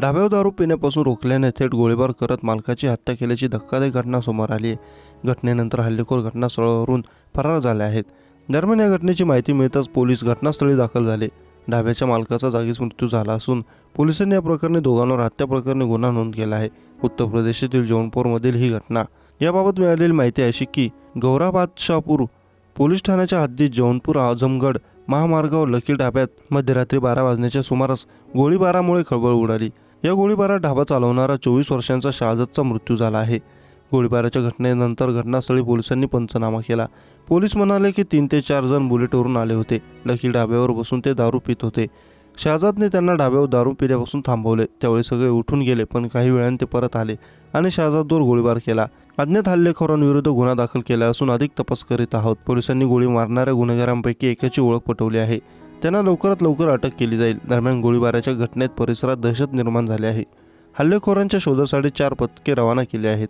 ढाब्यावर दारू पिण्यापासून रोखल्याने थेट गोळीबार करत मालकाची हत्या केल्याची धक्कादायक घटना समोर आली आहे। घटनेनंतर हल्लेखोर घटनास्थळावरून फरार झाले आहेत। दरम्यान या घटनेची माहिती मिळताच पोलीस घटनास्थळी दाखल झाले। ढाब्याच्या मालकाचा जागीच मृत्यू झाला असून पोलिसांनी या प्रकरणी दोघांवर हत्या प्रकरणी गुन्हा नोंद केला आहे। उत्तर प्रदेशातील जौनपूरमधील ही घटना। याबाबत मिळालेली माहिती अशी की गौरा बादशाहपूर पोलीस ठाण्याच्या हद्दीत जौनपूर आजमगड महामार्गावर लकी ढाब्यात मध्यरात्री 12 वाजण्याच्या सुमारास गोळीबारामुळे खळबळ उडाली। या गोळीबारात ढाबा चालवणारा 24 वर्षांचा शहाजतचा मृत्यू झाला आहे। गोळीबाराच्या घटनेनंतर घटनास्थळी पोलिसांनी पंचनामा केला। पोलीस म्हणाले की 3 ते 4 जण बुलेटवरून आले होते। लकी ढाब्यावर बसून ते दारू पित होते। शहाजादने त्यांना ढाब्यावर दारू पिण्यापासून थांबवले। त्यावेळी सगळे उठून गेले, पण काही वेळाने ते परत आले आणि शहाजादवर गोळीबार केला। अज्ञात हल्लेखोरांविरुद्ध गुन्हा दाखल केला असून अधिक तपास करीत आहोत। पोलिसांनी गोळी मारणाऱ्या गुन्हेगारांपैकी एकाची ओळख पटवली आहे। त्यांना लवकरात लवकर अटक केली जाईल। दरम्यान गोळीबाराच्या घटनेत परिसरात दहशत निर्माण झाली आहे। हल्लेखोरांच्या शोधासाठी 4 पथके रवाना केली आहेत।